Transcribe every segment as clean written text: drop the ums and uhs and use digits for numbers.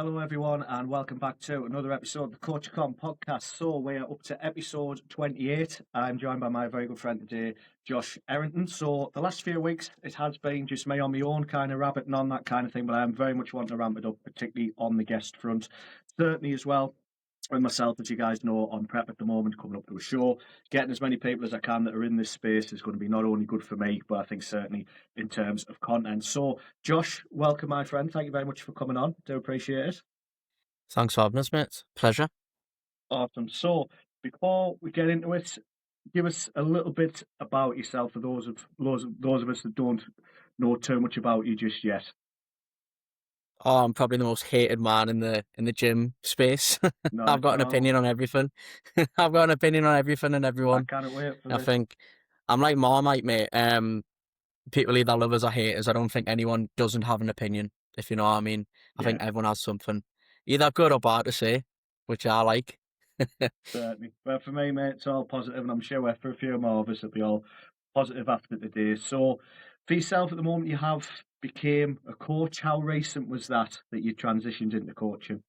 Hello, everyone, and welcome back to another episode of the CoachCon Podcast. So we're up to episode 28. I'm joined by my very good friend today, Josh Errington. So the last few weeks, it has been just me on my own, kind of rabbiting on that kind of thing, but I'm very much wanting to ramp it up, particularly on the guest front. Certainly as well, with myself, as you guys know, on prep at the moment, coming up to a show, getting as many people as I can that are in this space is going to be not only good for me, but I think certainly in terms of content. So, Josh, welcome, my friend. Thank you very much for coming on. Do appreciate it. Thanks for having us, mate. Pleasure. Awesome. So, before we get into it, give us a little bit about yourself for those of us that don't know too much about you just yet. Oh, I'm probably the most hated man in the gym space. Not I've got at an all. opinion on everything. I've got an opinion on everything and I everyone. can't wait for I this. think I'm like Marmite, mate. People either love us or hate us. I don't think anyone doesn't have an opinion, if you know what I mean. I think everyone has something, either good or bad to say, which I like. Certainly. But for me, mate, it's all positive, and I'm sure for a few more of us, it'll be all positive after today. So, for yourself at the moment, you have became a coach. How recent was that you transitioned into coaching?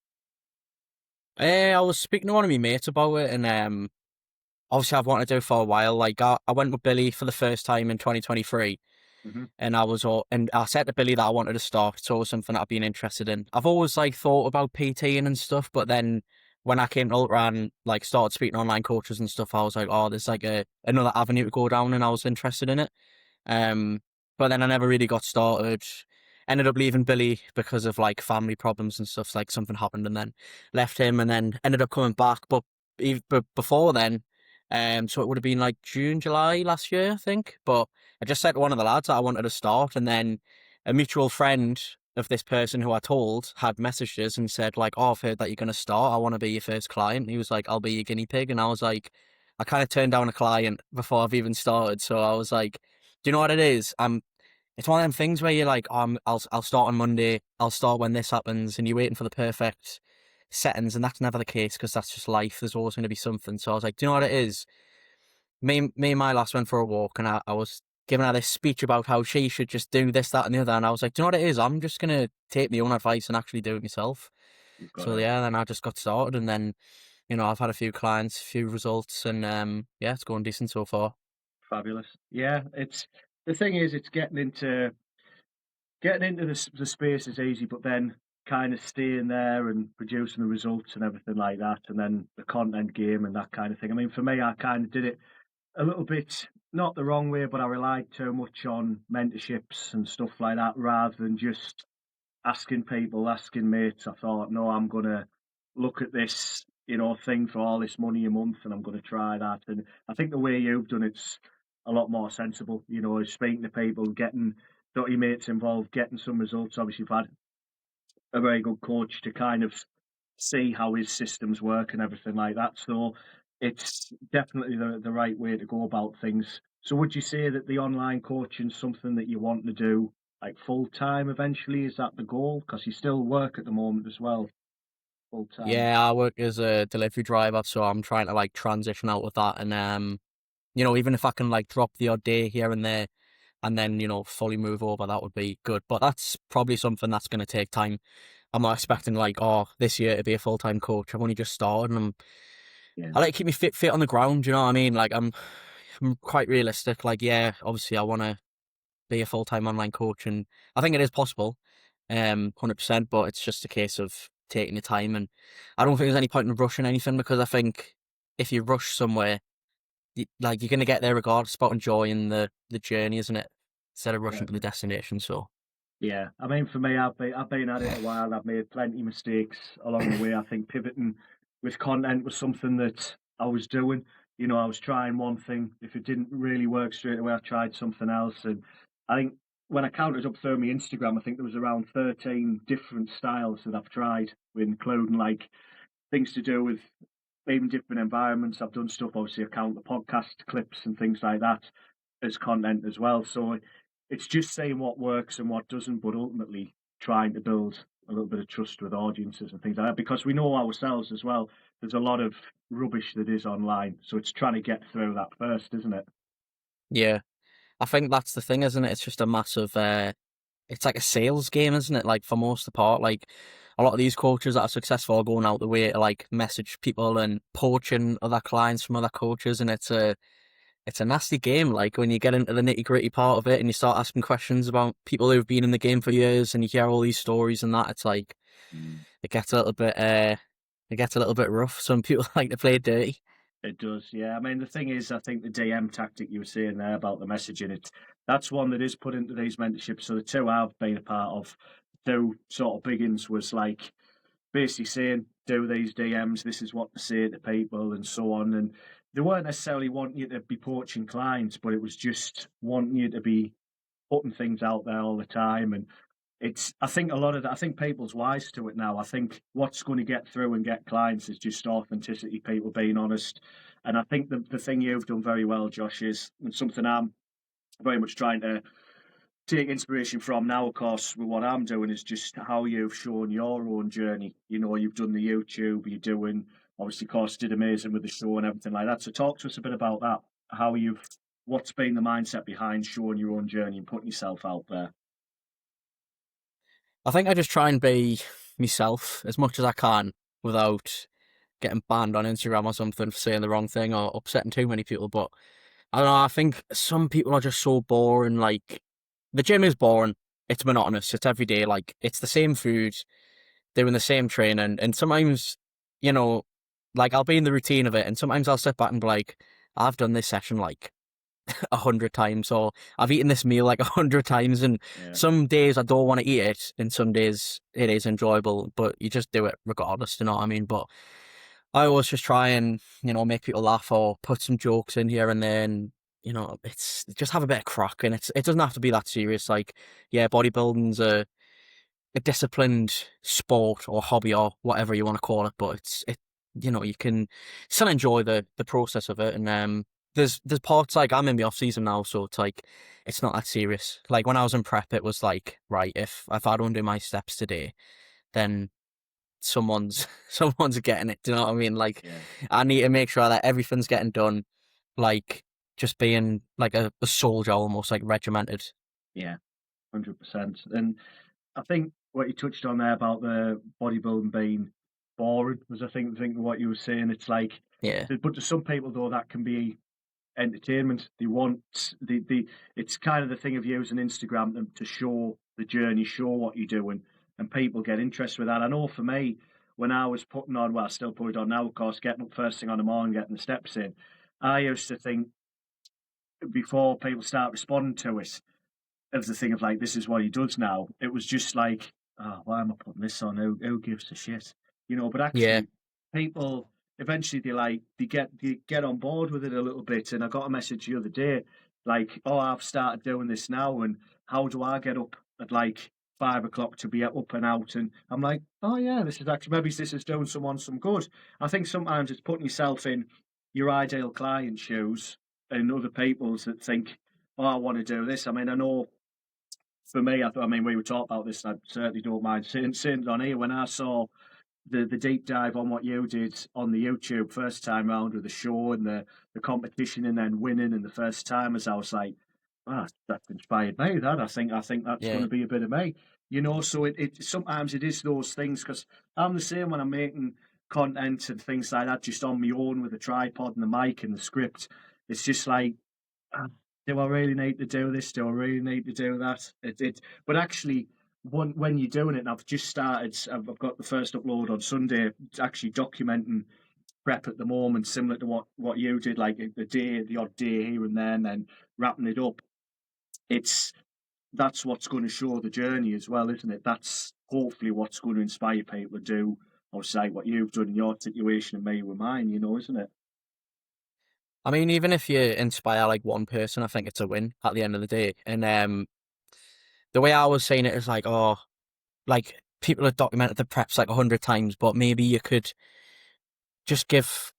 I was speaking to one of my mates about it, and obviously I've wanted to do it for a while. Like I went with Billy for the first time in 2023. Mm-hmm. And I said to Billy that I wanted to start. It's always something that I've been interested in. I've always like thought about PTing and stuff, but then when I came to Ultra and like started speaking to online coaches and stuff, I was like, oh, there's like another avenue to go down, and I was interested in it. But then I never really got started. Ended up leaving Billy because of like family problems and stuff. Like something happened, and then left him, and then ended up coming back. But before then, so it would have been like June, July last year, I think. But I just said to one of the lads that I wanted to start, and then a mutual friend of this person who I told had messaged us and said like, "Oh, I've heard that you're going to start. I want to be your first client." He was like, "I'll be your guinea pig," and I was like, I kind of turned down a client before I've even started. So I was like, "Do you know what it is? It's one of them things where you're like, I'll start on Monday. I'll start when this happens," and you're waiting for the perfect settings, and that's never the case because that's just life. There's always going to be something. So I was like, "Do you know what it is?" Me and my lass went for a walk, and I was giving her this speech about how she should just do this, that, and the other. And I was like, "Do you know what it is? I'm just gonna take my own advice and actually do it myself." You've got So it. yeah, then I just got started, and then I've had a few clients, a few results, and yeah, it's going decent so far. Fabulous. Yeah, it's the thing is, it's getting into the space is easy, but then kind of staying there and producing the results and everything like that, and then the content game and that kind of thing. I mean, for me, I kind of did it a little bit not the wrong way, but I relied too much on mentorships and stuff like that rather than just asking people, asking mates. I thought, no, I'm gonna look at this, thing for all this money a month, and I'm gonna try that. And I think the way you've done it's a lot more sensible. Is speaking to people, got your mates involved, getting some results. Obviously, you've had a very good coach to kind of see how his systems work and everything like that. So it's definitely the right way to go about things. So would you say that the online coaching is something that you want to do like full time eventually? Is that the goal? Because you still work at the moment as well, full time. Yeah, I work as a delivery driver, so I'm trying to like transition out with that, and even if I can like drop the odd day here and there, and then fully move over, that would be good. But that's probably something that's going to take time. I'm not expecting like, oh, this year to be a full-time coach. I've only just started, and Yeah, I like to keep me fit on the ground. You know what I mean? Like I'm quite realistic. Like, yeah, obviously I want to be a full-time online coach, and I think it is possible, 100%. But it's just a case of taking the time, and I don't think there's any point in rushing anything, because I think if you rush somewhere, like you're gonna get there regardless. It's about enjoying the journey, isn't it? Instead of rushing to the certainly. destination. So Yeah, I mean, for me, I've been at it a while. I've made plenty of mistakes along the way. I think pivoting with content was something that I was doing. I was trying one thing. If it didn't really work straight away, I tried something else. And I think when I counted up through my Instagram, I think there was around 13 different styles that I've tried, including like things to do with even different environments. I've done stuff, obviously, I count the podcast clips and things like that as content as well. So it's just saying what works and what doesn't, but ultimately trying to build a little bit of trust with audiences and things like that, because we know ourselves as well. There's a lot of rubbish that is online, so it's trying to get through that first, isn't it? yeah, I think that's the thing, isn't it? It's just a massive. It's like a sales game, isn't it? Like for most of the part, like a lot of these coaches that are successful are going out the way to like message people and poaching other clients from other coaches, and it's a nasty game. Like when you get into the nitty gritty part of it and you start asking questions about people who've been in the game for years, and you hear all these stories and that, it's like Mm. it gets a little bit it gets a little bit rough. Some people like to play dirty. It does, yeah. I mean, the thing is, I think the DM tactic you were saying there about the messaging, that's one that is put into these mentorships. So the two I've been a part of, two sort of biggins was like basically saying, do these DMs, this is what to say to people and so on. And they weren't necessarily wanting you to be poaching clients, but it was just wanting you to be putting things out there all the time. And I think a lot of that, I think people's wise to it now. I think what's going to get through and get clients is just authenticity, people being honest. And I think the thing you've done very well, Josh, is, and something I'm very much trying to take inspiration from now, of course, with what I'm doing, is just how you've shown your own journey. You know, you've done the YouTube, you're doing, obviously, of course, did amazing with the show and everything like that. So talk to us a bit about that, what's been the mindset behind showing your own journey and putting yourself out there. I think I just try and be myself as much as I can without getting banned on Instagram or something for saying the wrong thing or upsetting too many people. But I don't know, I think some people are just so boring. Like, the gym is boring. It's monotonous. It's every day. Like, it's the same food, doing the same training. And sometimes, you know, like, I'll be in the routine of it. And sometimes I'll sit back and be like, I've done this session like 100 times, or I've eaten this meal like 100 times. And Yeah. some days I don't want to eat it, and some days it is enjoyable, but you just do it regardless, you know what I mean? But I always just try and, make people laugh or put some jokes in here and there, and it's just have a bit of crack, and it doesn't have to be that serious. Like, yeah, bodybuilding's a disciplined sport or hobby or whatever you want to call it, but you can still enjoy the process of it. And there's parts, like, I'm in the off season now, so it's like it's not that serious. Like when I was in prep, it was like, right, if I don't do my steps today, then someone's someone's getting it. Do you know what I mean? Like, Yeah. I need to make sure that everything's getting done, like just being like a soldier, almost like regimented. Yeah, 100%. And I think what you touched on there about the bodybuilding being boring was, I think what you were saying. It's like, Yeah, but to some people though, that can be entertainment. They want the it's kind of the thing of using Instagram to show the journey, show what you're doing, and people get interested with that. I know for me, when I was putting on, well, I still put it on now, of course, getting up first thing on the morning, getting the steps in, I used to think before people start responding to it, of the thing of like, this is what he does now. It was just like, oh, why am I putting this on? Who gives a shit? But yeah, actually, people eventually they get on board with it a little bit. And I got a message the other day, like, oh, I've started doing this now, and how do I get up at like 5 o'clock to be up and out? And I'm like, oh yeah, this is actually, maybe this is doing someone some good. I think sometimes it's putting yourself in your ideal client shoes and other people's that think, oh, I want to do this. I mean, I know for me, I mean, we were talking about this, and I certainly don't mind saying it on here. When I saw the deep dive on what you did on the YouTube first time round with the show and the competition and then winning and the first time, as I was like, ah, that's inspired me. I think that's going yeah. to be a bit of me. So it sometimes it is those things, because I'm the same when I'm making content and things like that, just on my own with the tripod and the mic and the script. It's just like, uh, do I really need to do this? Do I really need to do that? But actually, when you're doing it, and I've just started, I've got the first upload on Sunday, actually documenting prep at the moment, similar to what you did, like the odd day here and there, and then wrapping it up. It's That's what's going to show the journey as well, isn't it? That's hopefully what's going to inspire people to do, or say what you've done in your situation and me with mine, isn't it? I mean, even if you inspire like one person, I think it's a win at the end of the day. And the way I was saying it is like, oh, like people have documented the preps like 100 times, but maybe you could just give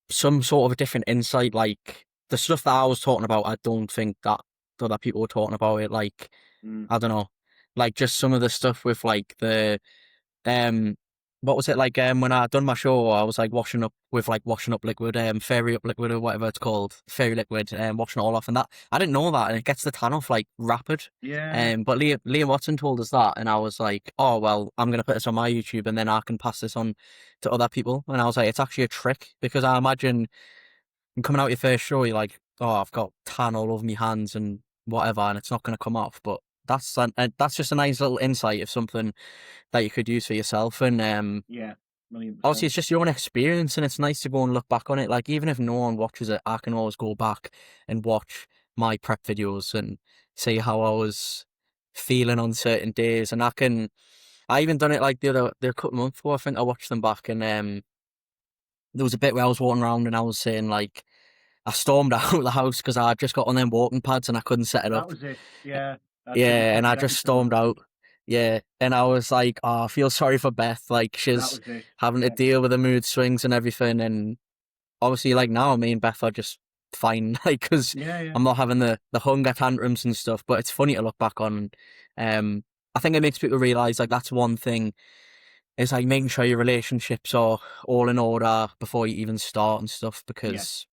some sort of a different insight. Like the stuff that I was talking about, I don't think that other people were talking about it. Like, Mm. I don't know, like just some of the stuff with like the um what was it like when I done my show, I was like washing up with like washing up liquid, fairy up liquid or whatever it's called, fairy liquid, washing it all off, and that I didn't know that, and it gets the tan off like rapid. Yeah, But Liam Watson told us that, and I was like, oh well, I'm gonna put this on my YouTube, and then I can pass this on to other people. And I was like, it's actually a trick, because I imagine coming out your first show, you're like, oh, I've got tan all over my hands and whatever, and it's not gonna come off. But that's just a nice little insight of something that you could use for yourself, and yeah, obviously 1,000,000%. it's just your own experience, and it's nice to go and look back on it. Like, even if no one watches it, I can always go back and watch my prep videos and see how I was feeling on certain days. And I even done it like the couple of months ago. I think I watched them back, and there was a bit where I was walking around and I was saying like, I stormed out of the house because I just got on them walking pads and I couldn't set it That up. was it. Yeah, Yeah, I and I did just everything stormed like that. out. Yeah, and I was like, oh, I feel sorry for Beth. Like, That she's was it. having to Yeah, deal with the mood swings and everything. And obviously, like, now me and Beth are just fine, like, because yeah, yeah, I'm not having the hunger tantrums and stuff. But it's funny to look back on. I think it makes people realize, like, that's one thing, is like making sure your relationships are all in order before you even start and stuff, yeah. because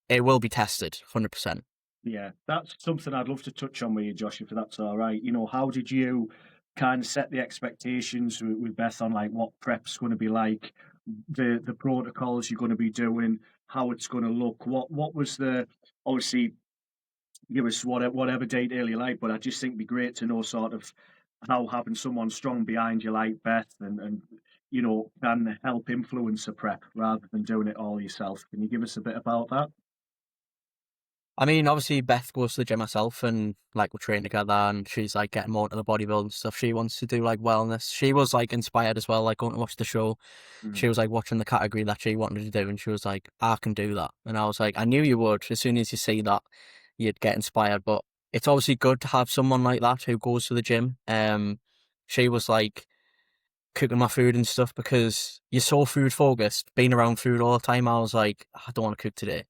it will be tested 100%. Yeah, that's something I'd love to touch on with you, Josh, if that's all right. You know, how did you kind of set the expectations with Beth on like what prep's going to be like, the protocols you're going to be doing, how it's going to look? What was the obviously give us whatever detail you like, but I just think it'd be great to know sort of how having someone strong behind you like Beth and you know can help influence a prep rather than doing it all yourself. Can you give us a bit about that? I mean, obviously Beth goes to the gym herself, and like we train together, and she's like getting more into the bodybuilding stuff. She wants to do like wellness. She was like inspired as well, like going to watch the show. Mm, She was like watching the category that she wanted to do, and she was like, I can do that. And I was like, I knew you would. As soon as you see that, you'd get inspired. But it's obviously good to have someone like that who goes to the gym. She was like cooking my food and stuff, because you're so food focused, being around food all the time. I was like, I don't want to cook today.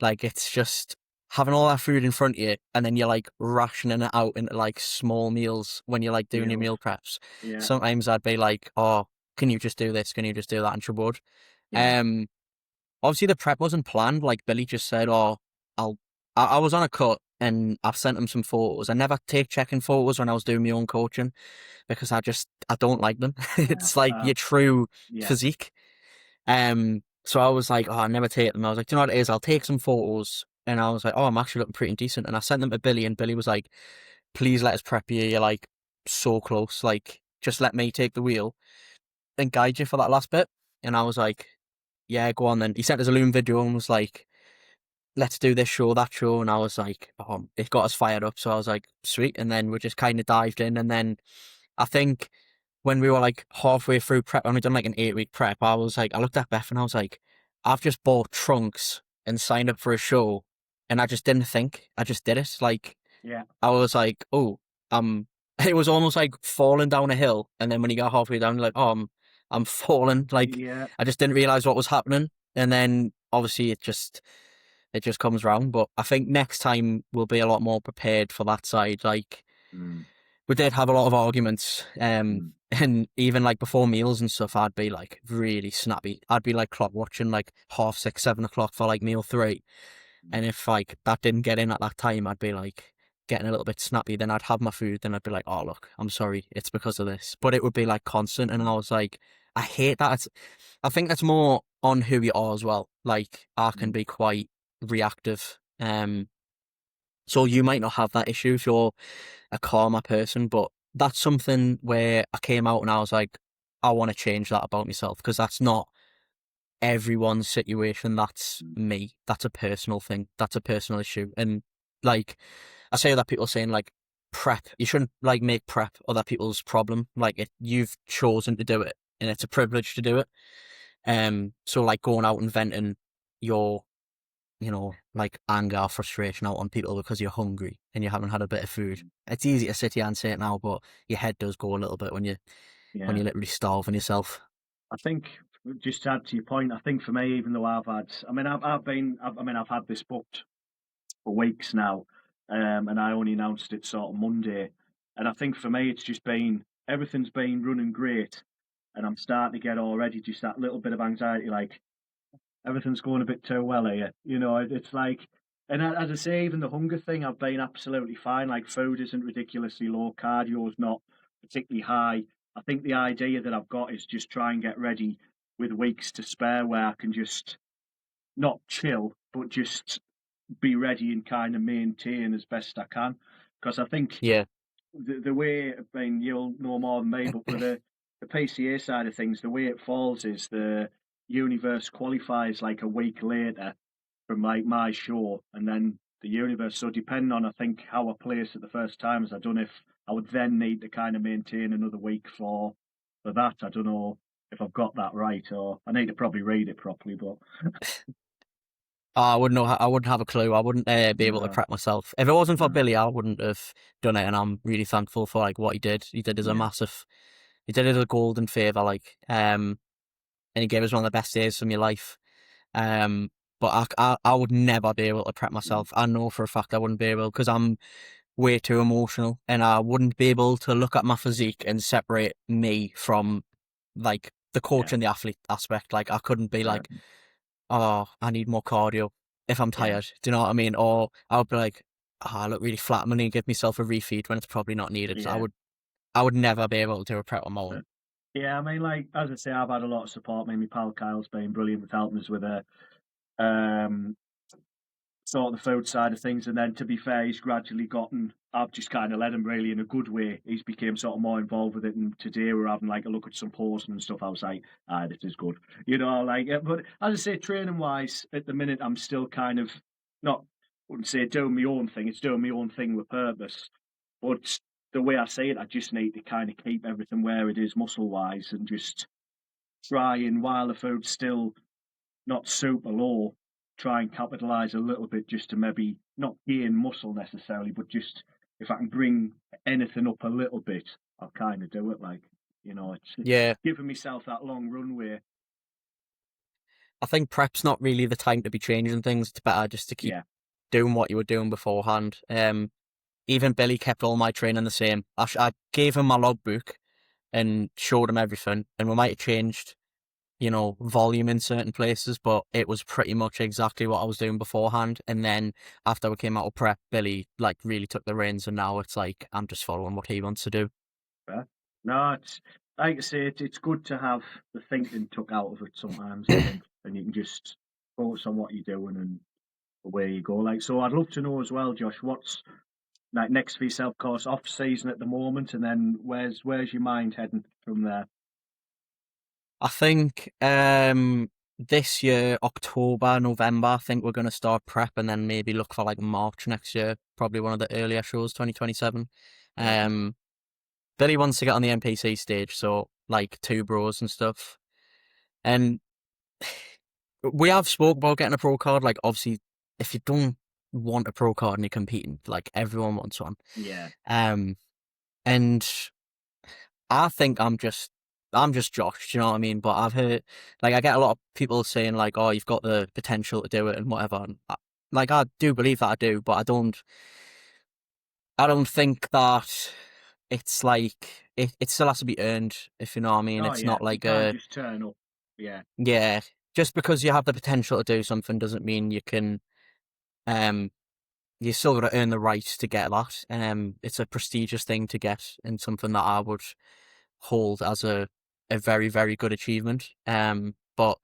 Like, it's just having all that food in front of you, and then you're like rationing it out into like small meals when you're like doing your meals. meal preps. Yeah, Sometimes I'd be like, oh, can you just do this? Can you just do that? And she would. yeah. Um, Obviously the prep wasn't planned. Like, Billy just said, oh, I'll. I was on a cut, and I've sent him some photos. I never take checking photos when I was doing my own coaching, because I don't like them. It's like Uh, your true yeah, physique. So I was like, oh, I never take them. I was like, do you know what it is? I'll take some photos. And I was like, oh, I'm actually looking pretty decent. And I sent them to Billy, and Billy was like, please let us prep you. You're like so close. Like, just let me take the wheel and guide you for that last bit. And I was like, yeah, go on then. He sent us a Loom video and was like, let's do this show, that show. And I was like, oh, it got us fired up. So I was like, sweet. And then we just kind of dived in. And then I think when we were like halfway through prep, when we'd done like an 8-week prep, I was like, I looked at Beth and I was like, I've just bought trunks and signed up for a show, and I just didn't think, I just did it. Like, yeah, I was like, oh, it was almost like falling down a hill. And then when you got halfway down, you're like, oh, I'm falling. Like, yeah. I just didn't realize what was happening. And then obviously it just comes round. But I think next time we'll be a lot more prepared for that side. Like, Mm, we did have a lot of arguments. mm, And even like before meals and stuff, I'd be like really snappy. I'd be like clock watching like 6:30, 7 o'clock for like meal 3. mm, And if like that didn't get in at that time, I'd be like getting a little bit snappy. Then I'd have my food. Then I'd be like, oh, look, I'm sorry. It's because of this. But it would be like constant. And I was like, I hate that. I think that's more on who you are as well. Like, I can mm, be quite reactive. So you might not have that issue if you're a calmer person, but that's something where I came out and I was like, I want to change that about myself, because that's not everyone's situation. That's mm. me. That's a personal thing. That's a personal issue. And like, I say that people saying like prep, you shouldn't like make prep other people's problem. Like, you've chosen to do it, and it's a privilege to do it. So like going out and venting your like anger or frustration out on people because you're hungry and you haven't had a bit of food. It's easy to sit here and say it now, but your head does go a little bit when Yeah, you're literally starving yourself. I think just to add to your point, I think for me, even though I've had this booked for weeks now, and I only announced it sort of Monday, and I think for me, it's just been everything's been running great, and I'm starting to get already just that little bit of anxiety, like everything's going a bit too well here. You know, it's like, and as I say, even the hunger thing, I've been absolutely fine. Like food isn't ridiculously low, cardio's not particularly high. I think the idea that I've got is just try and get ready with weeks to spare where I can just not chill, but just be ready and kind of maintain as best I can. Because I think Yeah. the way, I mean, you'll know more than me, but with the PCA side of things, the way it falls is the universe qualifies like a week later from like my show, and then the universe. So depending on, I think, how I place it the first time, is I don't know if I would then need to kind of maintain another week for that. I don't know if I've got that right, or I need to probably read it properly. But I wouldn't know. I wouldn't have a clue. I wouldn't be able to no, prep myself. If it wasn't for no, Billy, I wouldn't have done it. And I'm really thankful for like what he did. He did as a yeah, massive. He did it as a golden favor. Like, and he gave us one of the best days of my life. Um, but I would never be able to prep mm, myself. I know for a fact I wouldn't be able because I'm way too emotional, and I wouldn't be able to look at my physique and separate me from like the yeah, coach and the athlete aspect. Like, I couldn't be uh, like, oh, I need more cardio if I'm yeah, tired. Do you know what I mean? Or I would be like, oh, I look really flat. I'm gonna give myself a refeed when it's probably not needed. yeah. I would never be able to do a prep on my Uh, own. Yeah, I mean, like as I say, I've had a lot of support. I mean, my pal Kyle's been brilliant with helping us with um, sort of the food side of things. And then, to be fair, he's gradually gotten. I've just kind of led him really in a good way. He's became sort of more involved with it. And today we're having like a look at some posing and stuff. I was like, ah, this is good, you know. Like, but as I say, training wise, at the minute, I'm still kind of not. Wouldn't say doing my own thing. It's doing my own thing with purpose. But the way I say it, I just need to kind of keep everything where it is muscle wise and just try and while the food's still not super low, try and capitalize a little bit just to maybe not gain muscle necessarily, but just if I can bring anything up a little bit, I'll kind of do it. Like, you know, it's Yeah, giving myself that long runway. I think prep's not really the time to be changing things. It's better just to keep Yeah, doing what you were doing beforehand. Even Billy kept all my training the same. I gave him my logbook and showed him everything, and we might have changed, volume in certain places, but it was pretty much exactly what I was doing beforehand. And then after we came out of prep, Billy like really took the reins, and now it's like I'm just following what he wants to do. fair. No, it's like I say, it's good to have the thinking took out of it sometimes, I think, and you can just focus on what you're doing and away you go. Like, so I'd love to know as well, Josh, what's like next for yourself, of course, off season at the moment, and then where's your mind heading from there? I think this year, October, November, I think we're going to start prep and then maybe look for like March next year, probably one of the earlier shows, 2027. Perfect. Um, Billy wants to get on the NPC stage, so like two bros and stuff. And we have spoke about getting a pro card. Like, obviously, if you don't want a pro card and you're competing, like everyone wants one. Yeah. Um, and I think I'm just Josh, you know what I mean? But I've heard, like, I get a lot of people saying like, "Oh, you've got the potential to do it and whatever." And like, I do believe that I do, but I don't think that it's like it still has to be earned, if you know what I mean. Oh It's yeah. not You like can't just turn up. Yeah. yeah, just because you have the potential to do something doesn't mean you can. Um, you still got to earn the right to get that. It's a prestigious thing to get, and something that I would hold as a very, very good achievement. But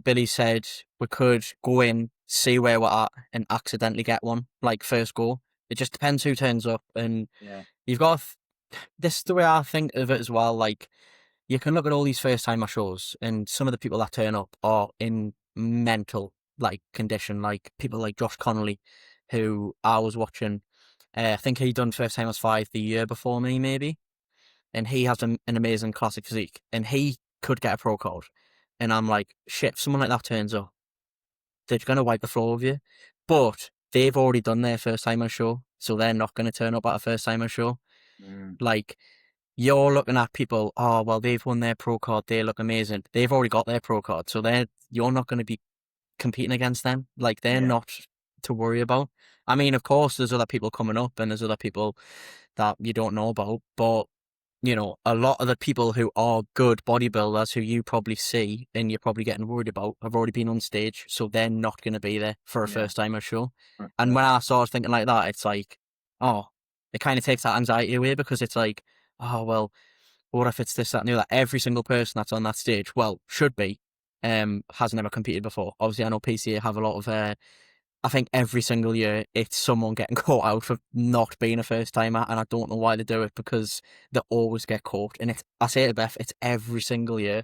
Billy said we could go in, see where we're at, and accidentally get one, like first go. It just depends who turns up, and Yeah. you've got this is the way I think of it as well. Like, you can look at all these first timer shows, and some of the people that turn up are in mental like condition, like people like Josh Connolly, who I was watching. I think he done first timers 5 the year before me, maybe, and he has an amazing classic physique, and he could get a pro card. And I'm like, shit, if someone like that turns up, they're going to wipe the floor with you. But they've already done their first timer show, so they're not going to turn up at a first timer show. Mm. Like, you're looking at people, oh, well, they've won their pro card, they look amazing. They've already got their pro card, so you're not going to be competing against them. Like, they're Yeah. not to worry about. I mean, of course, there's other people coming up, and there's other people that you don't know about, but you know, a lot of the people who are good bodybuilders who you probably see and you're probably getting worried about have already been on stage, so they're not going to be there for a Yeah. first timer show. That's And it. when I started thinking like that, it's like, oh, it kind of takes that anxiety away because it's like, oh, well, what if it's this, that, and the other? Every single person that's on that stage, well, should be, has never competed before. Obviously, I know PCA have a lot of I think every single year it's someone getting caught out for not being a first timer, and I don't know why they do it because they always get caught. And it's, I say it to Beth, it's every single year.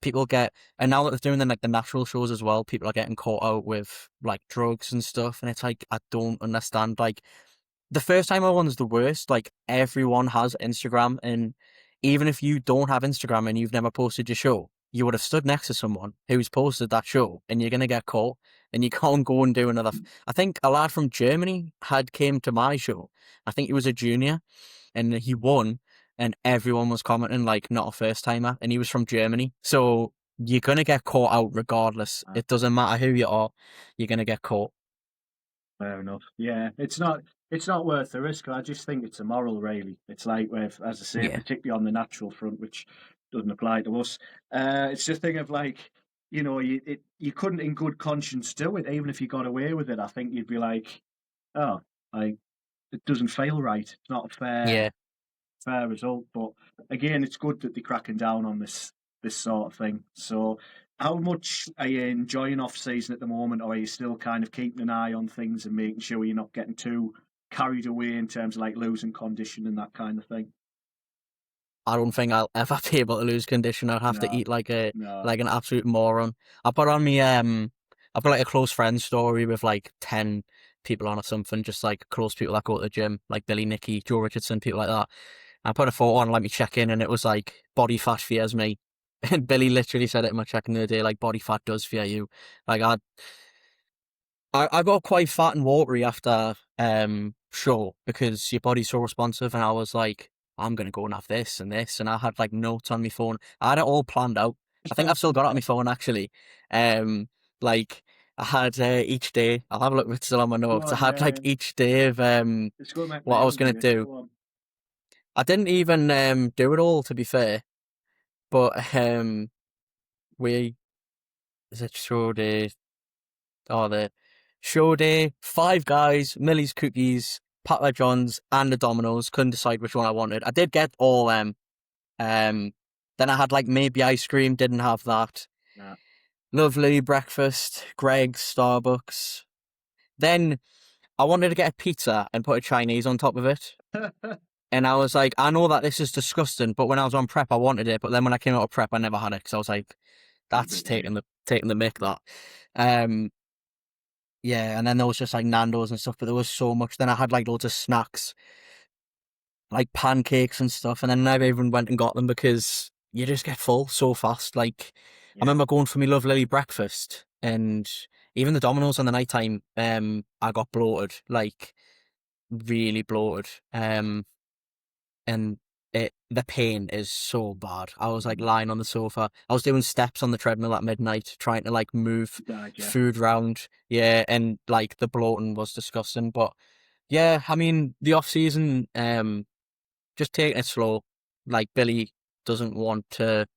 People get, and now that they're doing the natural shows as well, people are getting caught out with like drugs and stuff, and it's like I don't understand. Like the first timer one's the worst. Like everyone has Instagram, and even if you don't have Instagram and you've never posted your show, you would have stood next to someone who's posted that show, and you're gonna get caught, and you can't go and do another. I think a lad from Germany had came to my show. I think he was a junior, and he won, and everyone was commenting like not a first timer, and he was from Germany. So you're gonna get caught out regardless. It doesn't matter who you are, you're gonna get caught. Fair enough. Yeah, it's not worth the risk. I just think it's immoral, really. It's like with, as I say, Yeah, particularly on the natural front, which doesn't apply to us. It's just a thing of like, you couldn't in good conscience do it, even if you got away with it. I think you'd be like, oh, like it doesn't feel right. It's not a yeah. fair result. But again, it's good that they're cracking down on this sort of thing. So, how much are you enjoying off season at the moment, or are you still kind of keeping an eye on things and making sure you're not getting too carried away in terms of like losing condition and that kind of thing? I don't think I'll ever be able to lose condition. I'd have to No, eat like a no. like an absolute moron. I put on me I've got like a close friend story with like 10 people on or something, just like close people that go to the gym, like Billy, Nicky, Joe Richardson, people like that. I put a photo on, let me check in, and it was like body fat fears me. And Billy literally said it in my check-in the other day, like body fat does fear you. Like I got quite fat and watery after show because your body's so responsive, and I was like, I'm gonna go and have this and this, and I had like notes on my phone. I had it all planned out. I think I've still got it on my phone actually. Like I had each day. I'll have a look if it's still on my Go notes. I on, had like yeah. each day of It's going to make what me I was gonna hungry. do. Go on. I didn't even do it all, to be fair, but we is it show day. Oh, the show day, Five Guys, Millie's Cookies, Papa John's, and the Domino's. Couldn't decide which one I wanted. I did get all them. Um, then I had like maybe ice cream. Didn't have that. Nah. Lovely breakfast. Greg's, Starbucks. Then I wanted to get a pizza and put a Chinese on top of it. And I was like, I know that this is disgusting, but when I was on prep, I wanted it. But then when I came out of prep, I never had it because I was like, You're a that's bit weird. taking the mick that. Um, Yeah, and then there was just like Nando's and stuff, but there was so much. Then I had like loads of snacks, like pancakes and stuff, and then I never even went and got them because you just get full so fast. Like I Yeah. remember going for my lovely breakfast, and even the Domino's on the night time, I got bloated, like really bloated. And the pain is so bad. I was like Mm. lying on the sofa. I was doing steps on the treadmill at midnight, trying to like move Digest. food round. Yeah, and like the bloating was disgusting. But yeah, I mean the off season, just taking it slow. Like Billy doesn't want to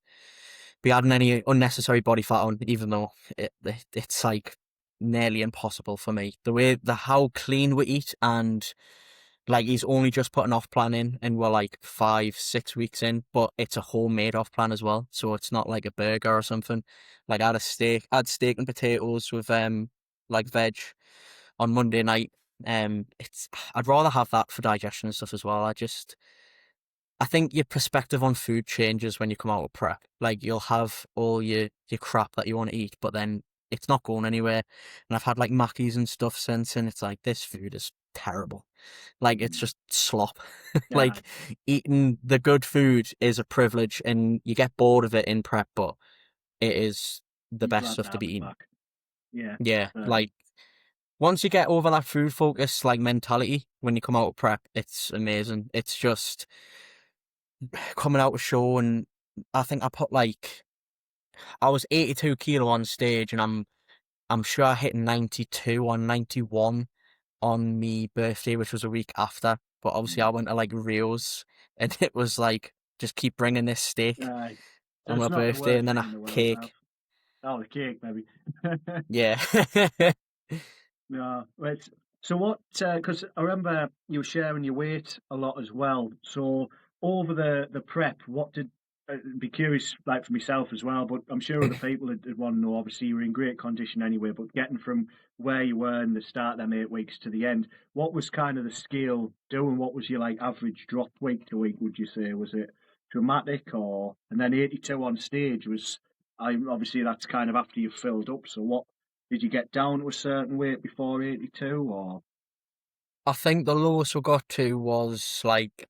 be adding any unnecessary body fat on, even though it's like nearly impossible for me. The how clean we eat, and like he's only just put an off plan in, and we're like 5, 6 weeks in, but it's a homemade off plan as well. So it's not like a burger or something. Like I had steak and potatoes with like veg on Monday night. It's I'd rather have that for digestion and stuff as well. I think your perspective on food changes when you come out of prep. Like you'll have all your crap that you want to eat, but then it's not going anywhere. And I've had like Mackies and stuff since, and it's like this food is terrible. Like it's Mm. just slop. Yeah. Like eating the good food is a privilege, and you get bored of it in prep, but it is the You're best glad to stuff to have be it eating. back. Yeah. Yeah, Fair. like once you get over that food focus like mentality when you come out of prep, it's amazing. It's just coming out of show, and I think I put like I was 82 kilo on stage, and I'm sure I hit 92 or 91 on me birthday, which was a week after. But obviously I went to like Rios, and it was like just keep bringing this steak Aye. So on my it's not the birthday, and worst then thing a in the world to have. cake. Oh, the cake, maybe. Yeah. No, it's so what? Because I remember you were sharing your weight a lot as well. So over the prep, what did? Be curious, like for myself as well. But I'm sure other people would want to know. Obviously, you were in great condition anyway. But getting from where you were in the start, them 8 weeks to the end, what was kind of the scale doing? What was your like average drop week to week? Would you say was it dramatic or? And then 82 on stage was. I obviously that's kind of after you've filled up. So what did you get down to a certain weight before 82 or? I think the lowest we got to was like,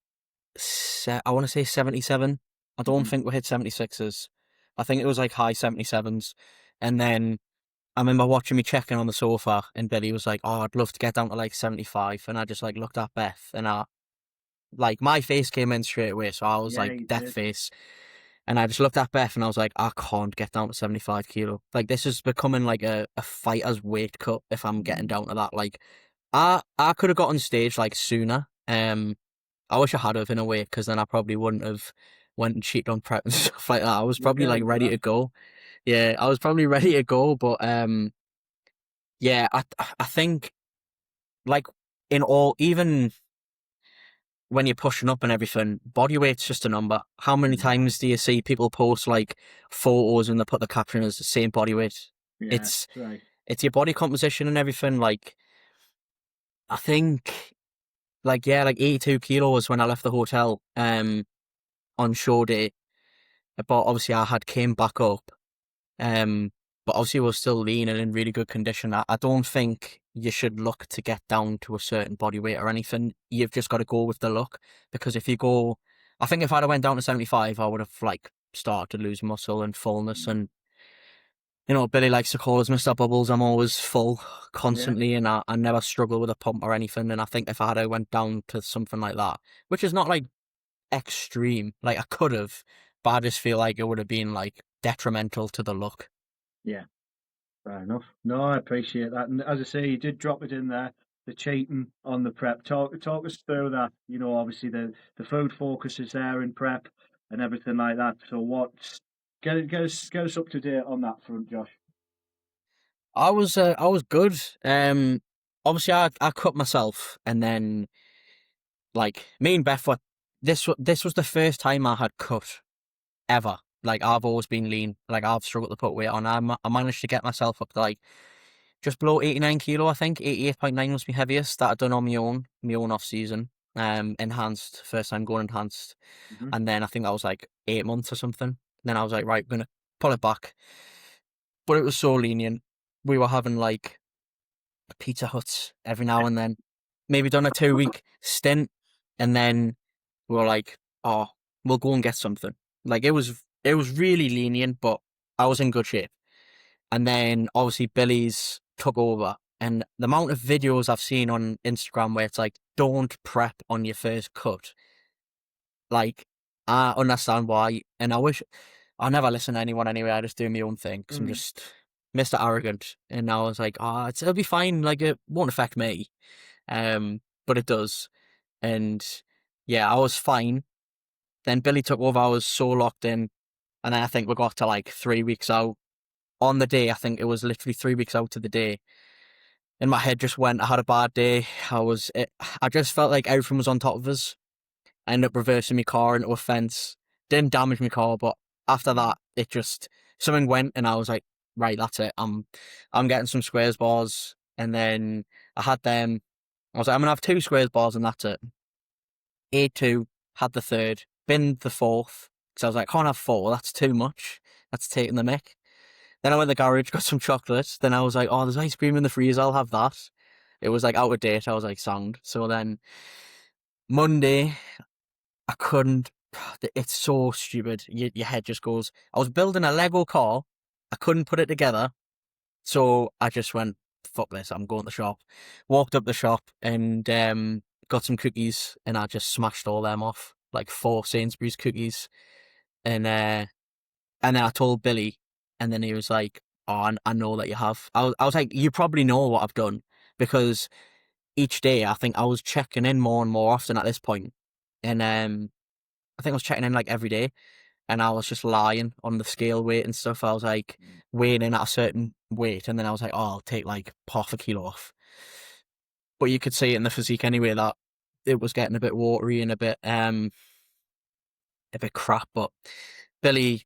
I want to say 77. I don't Mhm. think we hit 76s. I think it was like high 77s. And then I remember watching me checking on the sofa, and Billy was like, "Oh, I'd love to get down to like 75." And I just like looked at Beth, and like my face came in straight away. So I was Yeah, like you death did. face. And I just looked at Beth and I was like, I can't get down to 75 kilo. Like, this is becoming like a fighter's weight cut if I'm getting Mhm. down to that. Like, I could have got on stage like sooner. I wish I had have in a way, because then I probably wouldn't have went and cheated on prep and stuff like that. I was You're probably like getting to ready that. to go. Yeah, I was probably ready to go. But yeah, I think like in all, even when you're pushing up and everything, body weight's just a number. How many Mm. times do you see people post like photos and they put the caption as the same body weight? Yeah, It's that's right. it's your body composition and everything. Like, I think like, yeah, like 82 kilos when I left the hotel on show day. But obviously I had came back up. Um, but obviously we're still lean and in really good condition. I don't think you should look to get down to a certain body weight or anything. You've just got to go with the look, because if you go, I think if I'd have went down to 75, I would have like started to lose muscle and fullness. Mm. And Billy likes to call us Mr. Bubbles. I'm always full Yeah, constantly, and I never struggle with a pump or anything. And I think if I had have went down to something like that, which is not like extreme, like I could have, but I just feel like it would have been like detrimental to the look. yeah, fair enough. No, I appreciate that. And as I say, you did drop it in there, the cheating on the prep. Talk us through that. Obviously the food focus is there in prep and everything like that. So what's get us up to date on that front, Josh. I was good. Obviously I cut myself, and then like me and Beth were this was the first time I had cut ever. Like, I've always been lean. Like, I've struggled to put weight on. I managed to get myself up to like just below 89 kilo. I think 88.9 was my heaviest that I'd done on my own off season. Enhanced, first time going enhanced, Hmm. and then I think that was like 8 months or something. Then I was like, right, I'm gonna pull it back. But it was so lenient. We were having like Pizza Huts every now and then. Maybe done a 2 week stint, and then we were like, "Oh, we'll go and get something." Like, it was really lenient, but I was in good shape. And then obviously Billy's took over, and the amount of videos I've seen on Instagram where it's like, "Don't prep on your first cut." Like, I understand why, and I wish I never listen to anyone anyway. I just do my own thing because I'm Mm. just Mr. Arrogant. And I was like, "Oh, it'll be fine. Like, it won't affect me." But it does. And yeah, I was fine. Then Billy took over. I was so locked in, and then I think we got to like 3 weeks out. On the day, I think it was literally 3 weeks out to the day, and my head just went. I had a bad day. I just felt like everything was on top of us. I ended up reversing my car into a fence. Didn't damage my car, but after that, it just something went, and I was like, right, that's it. I'm getting some squares bars, and then I had them. I was like, I'm gonna have two squares bars, and that's it. A2 had the third, binned the fourth, because I was like, can't have four. That's too much. That's taking the mick. Then I went to the garage, got some chocolate. Then I was like, oh, there's ice cream in the freezer. I'll have that. It was like out of date. I was like, sound. So then Monday, I couldn't. It's so stupid. Your head just goes. I was building a Lego car. I couldn't put it together. So I just went, fuck this. I'm going to the shop. Walked up the shop and got some cookies, and I just smashed all them off. Like 4 Sainsbury's cookies. And then I told Billy, and then he was like, "Oh, I know that you have." I was like, "You probably know what I've done," because each day I think I was checking in more and more often at this point, and I think I was checking in like every day, and I was just lying on the scale weight and stuff. I was like weighing in at a certain weight, and then I was like, oh, I'll take like half a kilo off. But you could see it in the physique anyway that it was getting a bit watery and a bit crap. But Billy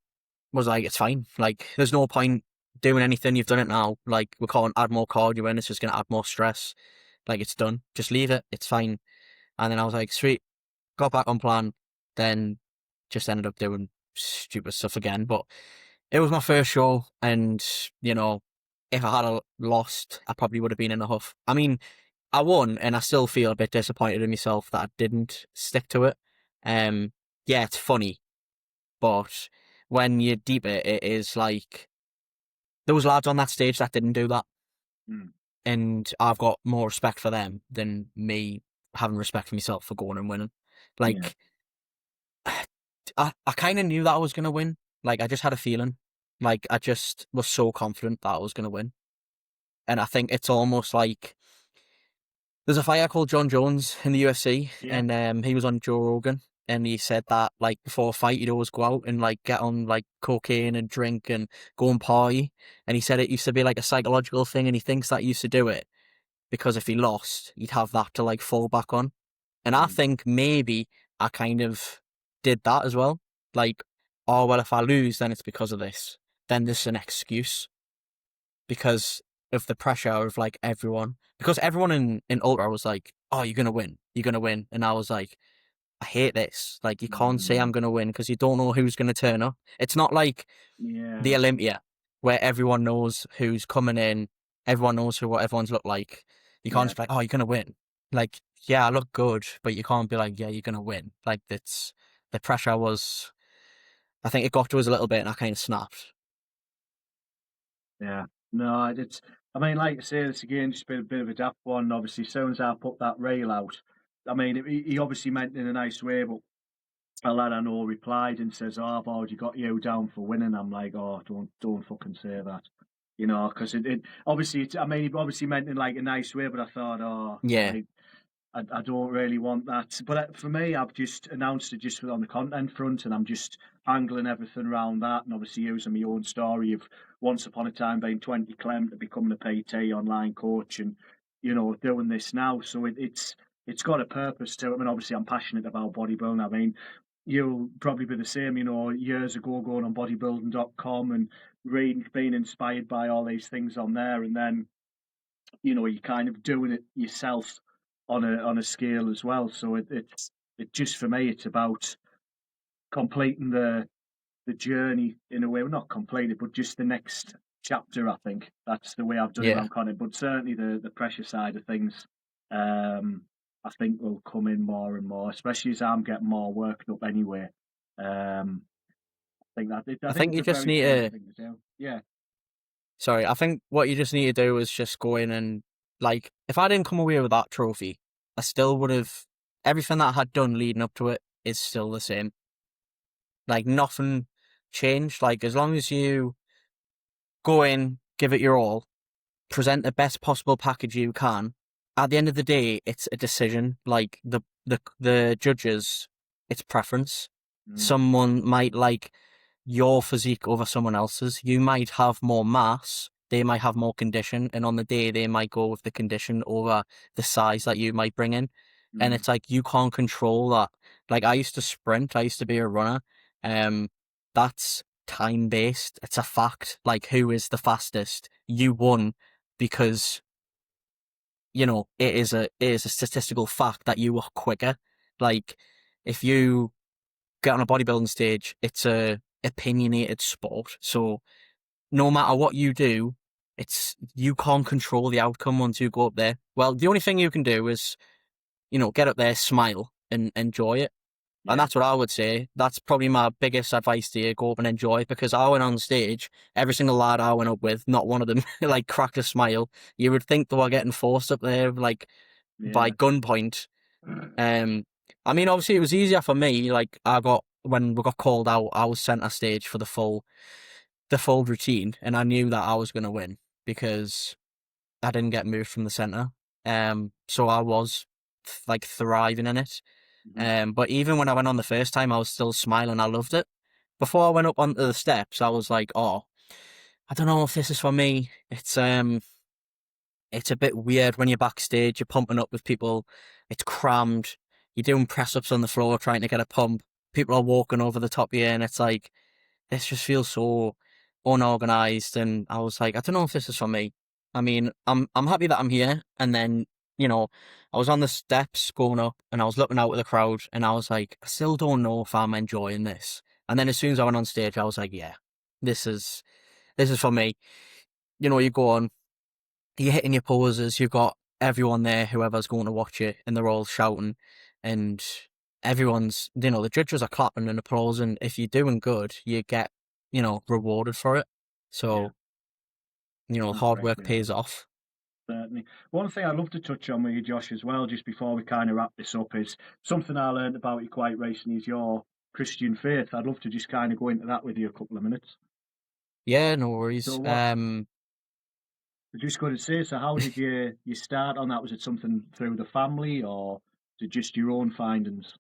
was like, it's fine. Like, there's no point doing anything. You've done it now. Like, we can't add more cardio in. It's just going to add more stress. Like, it's done. Just leave it. It's fine. And then I was like, sweet. Got back on plan. Then just ended up doing stupid stuff again. But it was my first show. And, you know, if I had lost, I probably would have been in a huff. I mean, I won, and I still feel a bit disappointed in myself that I didn't stick to it. Yeah, it's funny, but when you deep it is like there was lads on that stage that didn't do that, and I've got more respect for them than me having respect for myself for going and winning. Like, I kind of knew that I was gonna win. Like, I just had a feeling. Like, I just was so confident that I was gonna win, and I think it's almost like. There's a fighter called John Jones in the UFC, and he was on Joe Rogan, and he said that like before a fight, he'd always go out and like get on like cocaine and drink and go and party. And he said it used to be like a psychological thing, and he thinks that he used to do it because if he lost, he'd have that to like fall back on. And I think maybe I kind of did that as well. Like, oh well, if I lose, then it's because of this. Then there's an excuse because of the pressure of like everyone, because everyone in Ultra was like, oh, you're gonna win, and I was like, I hate this. Like, you can't say I'm gonna win because you don't know who's gonna turn up. It's not like the Olympia where everyone knows who's coming in, everyone knows what everyone's look like. You can't just be like, oh, you're gonna win. Like, yeah, I look good, but you can't be like, yeah, you're gonna win. Like, that's the pressure was. I think it got to us a little bit, and I kind of snapped. Yeah. No, it's. I mean, like I say, it's again just been a bit of a daft one. Obviously, as soon as I put that rail out, I mean, he obviously meant in a nice way, but a lad I know replied and says, "Oh, I've already got you down for winning." I'm like, "Oh, don't fucking say that," you know, because it obviously. I mean, he obviously meant in like a nice way, but I thought, oh, Yeah, like I don't really want that. But for me, I've just announced it just on the content front, and I'm just angling everything around that, and obviously using my own story of once upon a time being 20 Clem to becoming a PT online coach, and you know doing this now. So it's got a purpose to it. I mean, obviously, I'm passionate about bodybuilding. I mean, you'll probably be the same. You know, years ago going on bodybuilding.com and reading, being inspired by all these things on there, and then you know you're kind of doing it yourself on a scale as well. So it just for me it's about completing the journey in a way. Well, not completed, but just the next chapter. I think that's the way I've done it yeah. around Connor. But certainly the pressure side of things, I think will come in more and more, especially as I'm getting more worked up anyway. I think I I think think it's you a just very need smart to. thing to do. Yeah, Sorry, I think what you just need to do is just go in and, like, if I didn't come away with that trophy, I still would have, everything that I had done leading up to it is still the same. Like, nothing changed. Like, as long as you go in, give it your all, present the best possible package you can, at the end of the day, it's a decision. Like, the judges, it's preference. Someone might like your physique over someone else's. You might have more mass, they might have more condition, and on the day they might go with the condition over the size that you might bring in. And it's like you can't control that. Like, I used to sprint, I used to be a runner. That's time based. It's a fact. Like, who is the fastest? You won because you know it is a statistical fact that you were quicker. Like, if you get on a bodybuilding stage, it's a opinionated sport. So no matter what you do, you can't control the outcome once you go up there. Well, the only thing you can do is, you know, get up there, smile, and enjoy it. And yeah, that's what I would say. That's probably my biggest advice to you. Go up and enjoy it, because I went on stage, every single lad I went up with, not one of them like cracked a smile. You would think they were getting forced up there like by yeah, gunpoint. I mean, obviously it was easier for me. Like, when we got called out, I was centre stage for the full routine, and I knew that I was going to win because I didn't get moved from the centre. So I was like thriving in it. Hmm. But even when I went on the first time, I was still smiling. I loved it. Before I went up onto the steps, I was like, oh, I don't know if this is for me. It's a bit weird when you're backstage, you're pumping up with people, it's crammed, you're doing press ups on the floor trying to get a pump, people are walking over the top of you, and it's like, this just feels so unorganized. And I was like, I don't know if this is for me. I mean, I'm happy that I'm here. And then, you know, I was on the steps going up and I was looking out at the crowd and I was like, I still don't know if I'm enjoying this. And then as soon as I went on stage, I was like, yeah, this is for me. You know, you go on, you're hitting your poses, you've got everyone there, whoever's going to watch it, and they're all shouting, and everyone's, you know, the judges are clapping and applauding. If you're doing good, you get, you know, rewarded for it. Yeah, So, you know, no, hard great, work yeah, pays off. certainly. One thing I'd love to touch on with you, Josh, as well, just before we kind of wrap this up, is something I learned about you quite recently is your Christian faith. I'd love to just kind of go into that with you a couple of minutes. Yeah, no So worries. what, I just going to say, so how did you start on that? Was it something through the family, or is it just your own findings?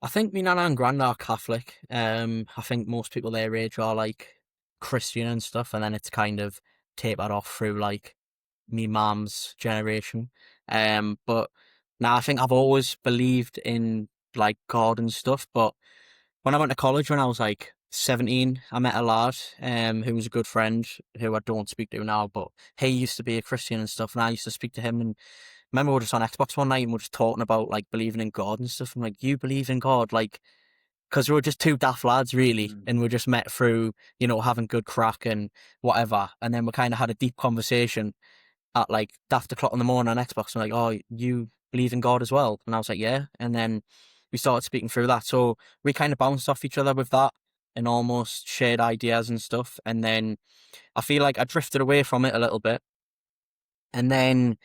I think my nana and granddad are Catholic. I think most people their age are like Christian and stuff, and then it's kind of tapered off through like me mum's generation. But now I think I've always believed in like God and stuff. But when I went to college when I was like 17, I met a lad who was a good friend who I don't speak to now, but he used to be a Christian and stuff, and I used to speak to him. And remember we were just on Xbox one night and we were just talking about like believing in God and stuff. I'm like, you believe in God? Like, because we were just two daft lads really, Mm. and we just met through, you know, having good crack and whatever. And then we kind of had a deep conversation at like daft o'clock in the morning on Xbox. I'm like, oh, you believe in God as well? And I was like, yeah. And then we started speaking through that. So we kind of bounced off each other with that and almost shared ideas and stuff. And then I feel like I drifted away from it a little bit. And then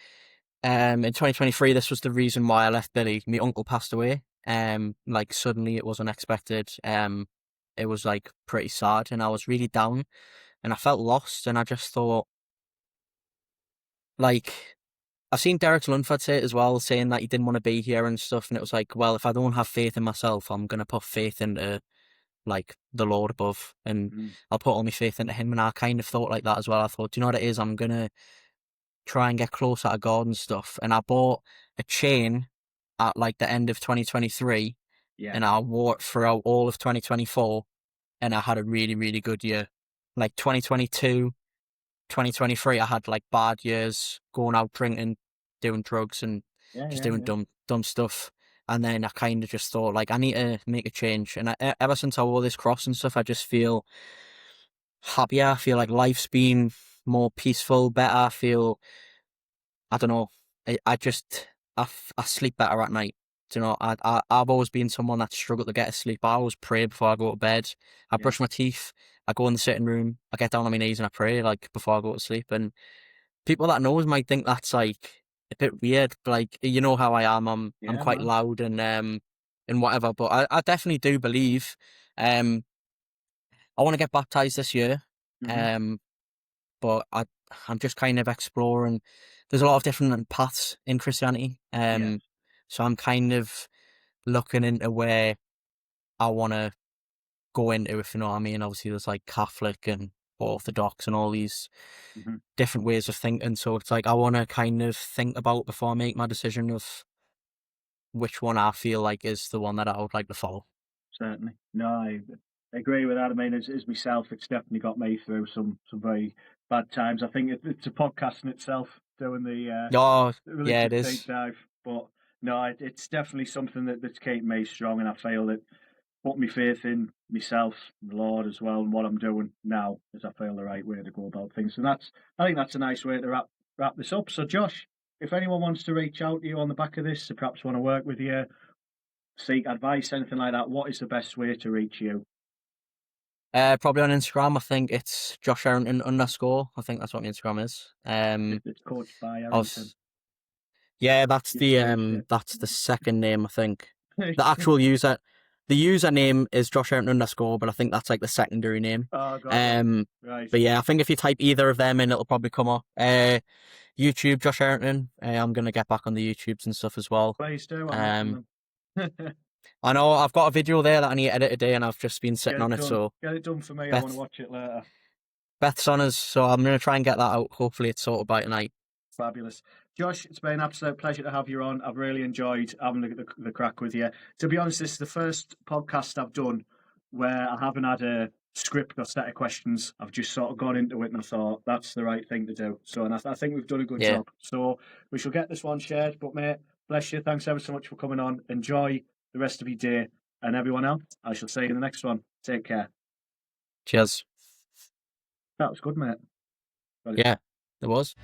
in 2023, this was the reason why I left Billy. My uncle passed away. Like suddenly it was unexpected. It was like pretty sad and I was really down and I felt lost and I just thought like I've seen Derek Lunford say it as well, saying that he didn't want to be here and stuff. And it was like, well, if I don't have faith in myself, I'm going to put faith into like the Lord above and Mm. I'll put all my faith into him. And I kind of thought like that as well. I thought, do you know what it is? I'm going to try and get closer to God and stuff. And I bought a chain at like the end of 2023 Yeah, and I wore it throughout all of 2024 and I had a really, really good year. Like 2022, 2023, I had like bad years going out drinking, doing drugs and yeah, just yeah, doing yeah, dumb stuff. And then I kind of just thought like I need to make a change. And ever since I wore this cross and stuff, I just feel happier. I feel like life's been more peaceful, better. I feel, I don't know, I just, I sleep better at night. Do you know, I've always been someone that struggled to get to sleep. I always pray before I go to bed. I yeah, brush my teeth. I go in the sitting room. I get down on my knees and I pray like before I go to sleep. And people that knows might think that's like a bit weird, but like you know how I am. I'm yeah, quite man. loud and whatever. But I definitely do believe. Um, I want to get baptized this year. Hmm. Um, but I'm just kind of exploring. There's a lot of different paths in Christianity. Yes, So I'm kind of looking into where I want to go into, if you know what I mean. Obviously, there's like Catholic and Orthodox and all these hmm, different ways of thinking. So it's like I want to kind of think about before I make my decision of which one I feel like is the one that I would like to follow. certainly. No, I agree with that. I mean, as myself, it's definitely got me through some very bad times. I think it's a podcast in itself doing Oh, the yeah, religious it deep is. dive, but no, it's definitely something that's kept me strong, and I feel that put my faith in myself, the Lord as well, and what I'm doing now is I feel the right way to go about things. And I think that's a nice way to wrap this up. So, Josh, if anyone wants to reach out to you on the back of this, to perhaps want to work with you, seek advice, anything like that, what is the best way to reach you? Probably on Instagram. I think it's Josh Errington underscore. I think that's what my Instagram is. It's coached by I Errington. was, yeah, You've changed it. that's the second name. I think the actual the username is Josh Errington underscore, but I think that's like the secondary name. Oh, got you. Um, Right. but yeah, I think if you type either of them in, it'll probably come up. YouTube Josh Errington. I'm gonna get back on the YouTubes and stuff as well. Please do. I'm watching Um, them. I know I've got a video there that I need to edit today, and I've just been Get sitting it on it. done. So Get it done for me. I want to watch it later. Beth's on us, so I'm gonna try and get that out. Hopefully, it's sorted by tonight. Fabulous. Josh, it's been an absolute pleasure to have you on. I've really enjoyed having the crack with you. To be honest, this is the first podcast I've done where I haven't had a script or set of questions. I've just sort of gone into it and I thought that's the right thing to do. So, and I think we've done a good job. So we shall get this one shared. But mate, bless you. Thanks ever so much for coming on. Enjoy the rest of your day. And everyone else, I shall see you in the next one. Take care. Cheers. That was good, mate. Yeah, it was.